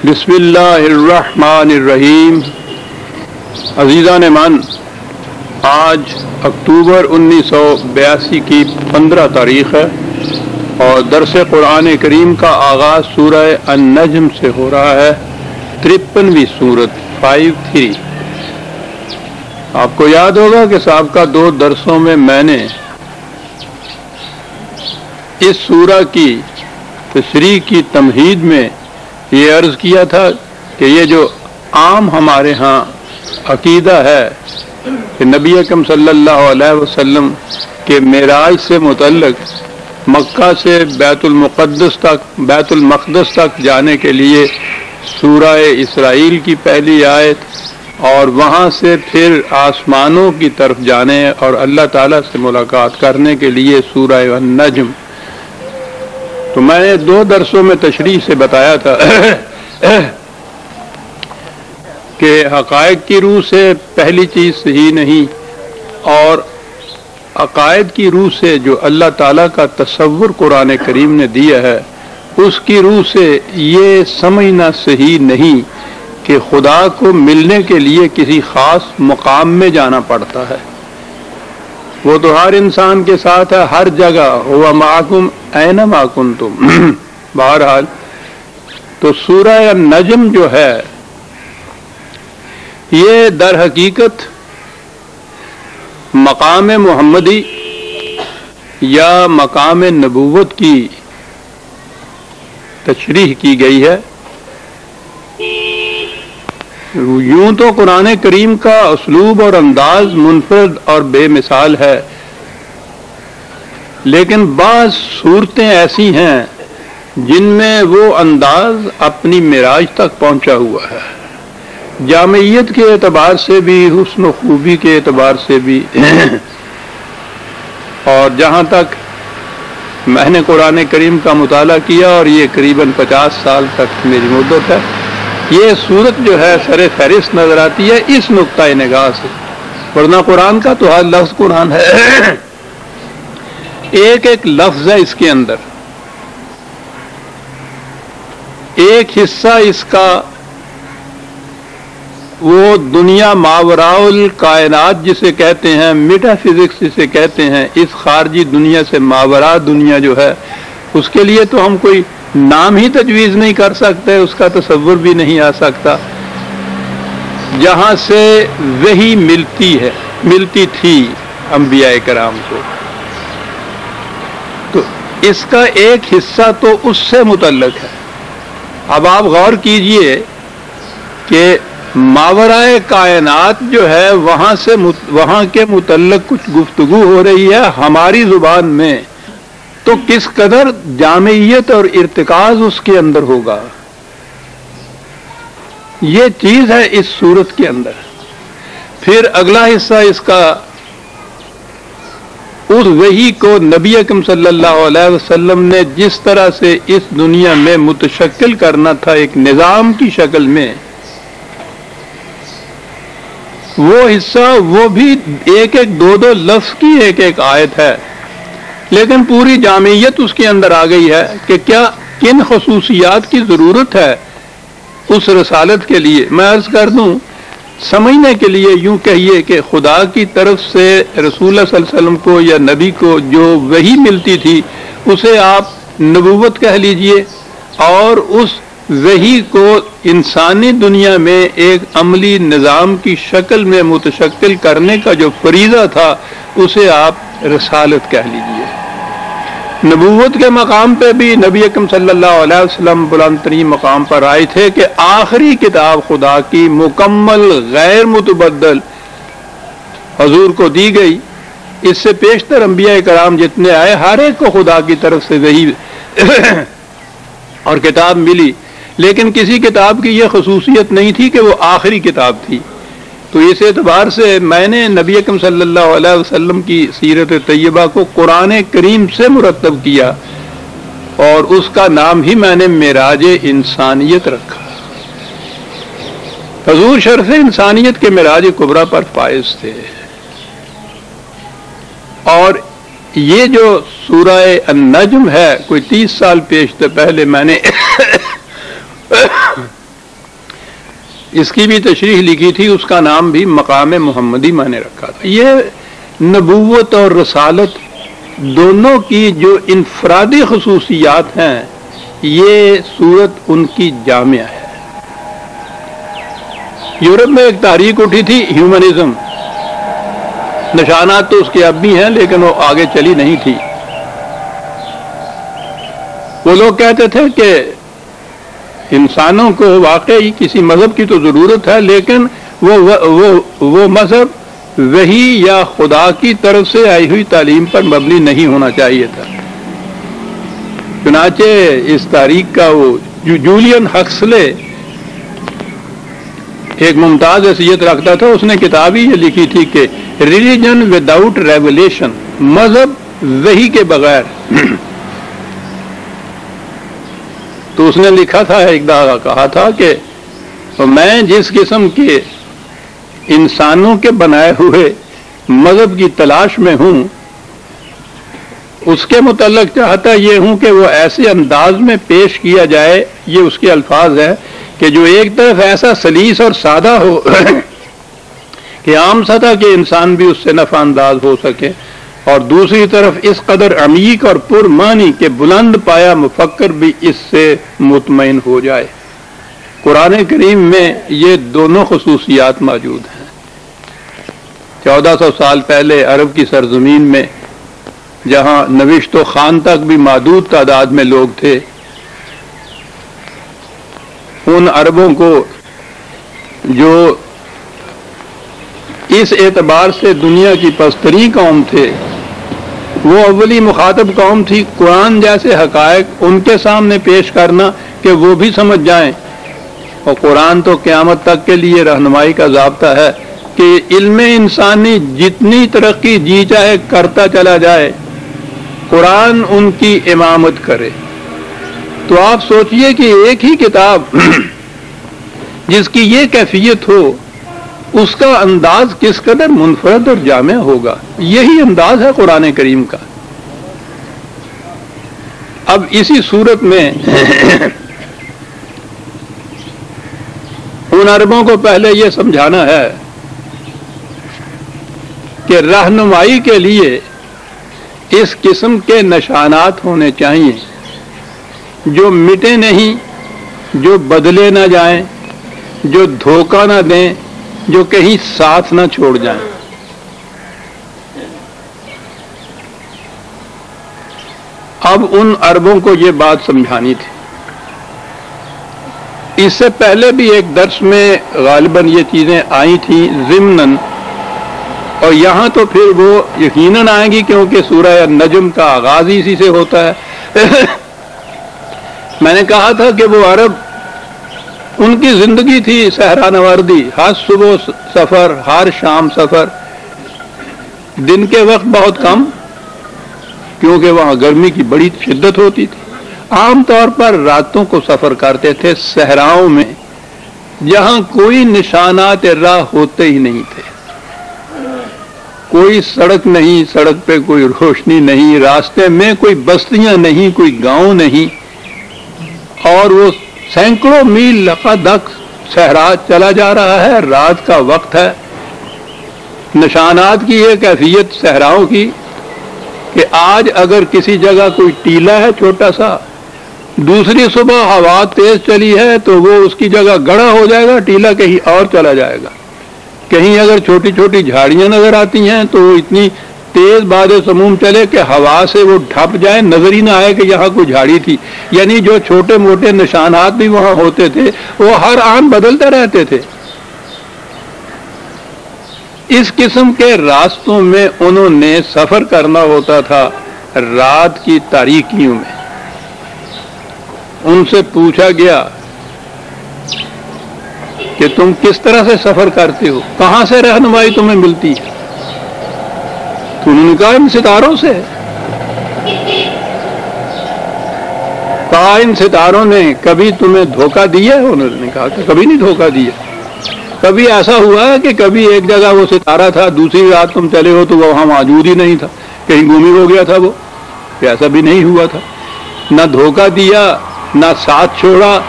بسم اللہ الرحمن الرحیم۔ عزیزان من، آج اکتوبر 1982 کی 15 تاریخ ہے اور درس قرآن کریم کا آغاز سورہ النجم سے ہو رہا ہے، 53ویں سورت 53۔ آپ کو یاد ہوگا کہ سابقہ 2 درسوں میں میں نے اس سورہ کی تشریح کی تمہید میں یہ عرض کیا تھا کہ یہ جو عام ہمارے ہاں عقیدہ ہے کہ نبی اکرم صلی اللہ علیہ وسلم کے معراج سے متعلق مکہ سے بیت المقدس تک جانے کے لیے سورہ اسرائیل کی پہلی آیت اور وہاں سے پھر آسمانوں کی طرف جانے اور اللہ تعالیٰ سے ملاقات کرنے کے لیے سورہ النجم، تو میں نے 2 درسوں میں تشریح سے بتایا تھا کہ حقائق کی روح سے پہلی چیز صحیح نہیں، اور عقائد کی روح سے جو اللہ تعالیٰ کا تصور قرآن کریم نے دیا ہے اس کی روح سے یہ سمجھنا صحیح نہیں کہ خدا کو ملنے کے لیے کسی خاص مقام میں جانا پڑتا ہے۔ وہ تو ہر انسان کے ساتھ ہے، ہر جگہ، ہوا معکم اینما کنتم۔ بہرحال تو سورہ النجم جو ہے یہ در حقیقت مقام محمدی یا مقام نبوت کی تشریح کی گئی ہے۔ یوں تو قرآن کریم کا اسلوب اور انداز منفرد اور بے مثال ہے، لیکن بعض صورتیں ایسی ہیں جن میں وہ انداز اپنی معراج تک پہنچا ہوا ہے، جامعیت کے اعتبار سے بھی، حسن و خوبی کے اعتبار سے بھی۔ اور جہاں تک میں نے قرآن کریم کا مطالعہ کیا، اور یہ قریباً 50 سال تک میری مدت ہے، یہ صورت جو ہے سر فہرست نظر آتی ہے اس نقطۂ نگاہ سے، ورنہ قرآن کا تو ہر لفظ قرآن ہے، ایک ایک لفظ ہے اس کے اندر، ایک حصہ اس کا وہ دنیا ماوراء الکائنات جسے کہتے ہیں، میٹا فزکس جسے کہتے ہیں، اس خارجی دنیا سے ماوراء دنیا جو ہے اس کے لیے تو ہم کوئی نام ہی تجویز نہیں کر سکتے، اس کا تصور بھی نہیں آ سکتا، جہاں سے وحی ملتی تھی انبیاء کرام کو۔ تو اس کا ایک حصہ تو اس سے متعلق ہے۔ اب آپ غور کیجئے کہ ماورائے کائنات جو ہے وہاں کے متعلق کچھ گفتگو ہو رہی ہے ہماری زبان میں، تو کس قدر جامعیت اور ارتکاز اس کے اندر ہوگا، یہ چیز ہے اس صورت کے اندر۔ پھر اگلا حصہ اس کا اس وحی کو نبی اکرم صلی اللہ علیہ وسلم نے جس طرح سے اس دنیا میں متشکل کرنا تھا ایک نظام کی شکل میں، وہ حصہ وہ بھی ایک ایک 2 لفظ کی ایک ایک آیت ہے، لیکن پوری جامعیت اس کے اندر آ گئی ہے کہ کن خصوصیات کی ضرورت ہے اس رسالت کے لیے۔ میں عرض کر دوں سمجھنے کے لیے، یوں کہیے کہ خدا کی طرف سے رسول اللہ صلی اللہ علیہ وسلم کو یا نبی کو جو وحی ملتی تھی اسے آپ نبوت کہہ لیجئے، اور اس وحی کو انسانی دنیا میں ایک عملی نظام کی شکل میں متشکل کرنے کا جو فریضہ تھا اسے آپ رسالت کہہ لیجئے۔ نبوت کے مقام پہ بھی نبی اکرم صلی اللہ علیہ وسلم بلند ترین مقام پر آئے تھے کہ آخری کتاب خدا کی مکمل غیر متبدل حضور کو دی گئی۔ اس سے پیشتر انبیاء کرام جتنے آئے ہر ایک کو خدا کی طرف سے وحی اور کتاب ملی، لیکن کسی کتاب کی یہ خصوصیت نہیں تھی کہ وہ آخری کتاب تھی۔ تو اس اعتبار سے میں نے نبی اکرم صلی اللہ علیہ وسلم کی سیرت طیبہ کو قرآن کریم سے مرتب کیا، اور اس کا نام ہی میں نے معراج انسانیت رکھا۔ حضور شرف انسانیت کے معراج کبریٰ پر فائز تھے، اور یہ جو سورہ النجم ہے کوئی 30 سال پہلے میں نے اس کی بھی تشریح لکھی تھی، اس کا نام بھی مقام محمدی میں نے رکھا تھا۔ یہ نبوت اور رسالت دونوں کی جو انفرادی خصوصیات ہیں، یہ صورت ان کی جامع ہے۔ یورپ میں ایک تحریک اٹھی تھی ہیومنزم، نشانات تو اس کے اب بھی ہیں لیکن وہ آگے چلی نہیں تھی۔ وہ لوگ کہتے تھے کہ انسانوں کو واقعی کسی مذہب کی تو ضرورت ہے، لیکن وہ مذہب وحی یا خدا کی طرف سے آئی ہوئی تعلیم پر مبنی نہیں ہونا چاہیے تھا۔ چنانچہ اس تاریخ کا وہ جولین ہکسلے ایک ممتاز حیثیت رکھتا تھا، اس نے کتاب ہی یہ لکھی تھی کہ ریلیجن وداؤٹ ریولیشن، مذہب وحی کے بغیر۔ تو اس نے لکھا تھا، ایک دفعہ کہا تھا کہ میں جس قسم کے انسانوں کے بنائے ہوئے مذہب کی تلاش میں ہوں، اس کے متعلق چاہتا یہ ہوں کہ وہ ایسے انداز میں پیش کیا جائے، یہ اس کے الفاظ ہے، کہ جو ایک طرف ایسا سلیس اور سادہ ہو کہ عام سطح کے انسان بھی اس سے نفع انداز ہو سکے، اور دوسری طرف اس قدر عمیق اور پرمعنی کہ بلند پایا مفکر بھی اس سے مطمئن ہو جائے۔ قرآن کریم میں یہ دونوں خصوصیات موجود ہیں۔ 1400 سال پہلے عرب کی سرزمین میں، جہاں نوشت و خوان تک بھی محدود تعداد میں لوگ تھے، ان عربوں کو جو اس اعتبار سے دنیا کی پستری قوم تھے، وہ اولی مخاطب قوم تھی۔ قرآن جیسے حقائق ان کے سامنے پیش کرنا کہ وہ بھی سمجھ جائیں، اور قرآن تو قیامت تک کے لیے رہنمائی کا ضابطہ ہے کہ علم انسانی جتنی ترقی جی چاہے کرتا چلا جائے، قرآن ان کی امامت کرے۔ تو آپ سوچئے کہ ایک ہی کتاب جس کی یہ کیفیت ہو، اس کا انداز کس قدر منفرد اور جامع ہوگا۔ یہی انداز ہے قرآن کریم کا۔ اب اسی صورت میں ان عربوں کو پہلے یہ سمجھانا ہے کہ رہنمائی کے لیے اس قسم کے نشانات ہونے چاہیے جو مٹے نہیں، جو بدلے نہ جائیں، جو دھوکہ نہ دیں، جو کہیں ساتھ نہ چھوڑ جائیں۔ اب ان عربوں کو یہ بات سمجھانی تھی۔ اس سے پہلے بھی ایک درس میں غالباً یہ چیزیں آئی تھیں ضمناً، اور یہاں تو پھر وہ یقیناً آئیں گی کیونکہ سورہ نجم کا آغاز ہی اسی سے ہوتا ہے۔ میں نے کہا تھا کہ وہ عرب، ان کی زندگی تھی صحرا نوردی، ہر صبح سفر، ہر شام سفر، دن کے وقت بہت کم کیونکہ وہاں گرمی کی بڑی شدت ہوتی تھی۔ عام طور پر راتوں کو سفر کرتے تھے صحراؤں میں، جہاں کوئی نشانات راہ ہوتے ہی نہیں تھے، کوئی سڑک نہیں، سڑک پہ کوئی روشنی نہیں، راستے میں کوئی بستیاں نہیں، کوئی گاؤں نہیں، اور وہ سینکڑوں میل لقدق صحرا چلا جا رہا ہے، رات کا وقت ہے۔ نشانات کی یہ کیفیت صحراؤں کی کہ آج اگر کسی جگہ کوئی ٹیلا ہے چھوٹا سا، دوسری صبح ہوا تیز چلی ہے تو وہ اس کی جگہ گڑھا ہو جائے گا، ٹیلا کہیں اور چلا جائے گا۔ کہیں اگر چھوٹی چھوٹی جھاڑیاں نظر آتی ہیں تو وہ اتنی تیز باد سموم چلے کہ ہوا سے وہ ڈھپ جائے، نظر ہی نہ آئے کہ یہاں کوئی جھاڑی تھی۔ یعنی جو چھوٹے موٹے نشانات بھی وہاں ہوتے تھے وہ ہر آن بدلتے رہتے تھے۔ اس قسم کے راستوں میں انہوں نے سفر کرنا ہوتا تھا رات کی تاریکیوں میں۔ ان سے پوچھا گیا کہ تم کس طرح سے سفر کرتے ہو، کہاں سے رہنمائی تمہیں ملتی ہے؟ تو انہوں نے کہا ان ستاروں سے۔ کہا ان ستاروں نے کبھی تمہیں دھوکہ دیا ہے؟ انہوں نے کہا کہ کبھی نہیں دھوکہ دیا۔ کبھی ایسا ہوا ہے کہ کبھی ایک جگہ وہ ستارہ تھا، دوسری رات تم چلے ہو تو وہ وہاں موجود ہی نہیں تھا، کہیں گم ہو گیا تھا وہ؟ ایسا بھی نہیں ہوا تھا۔ نہ دھوکہ دیا، نہ ساتھ چھوڑا،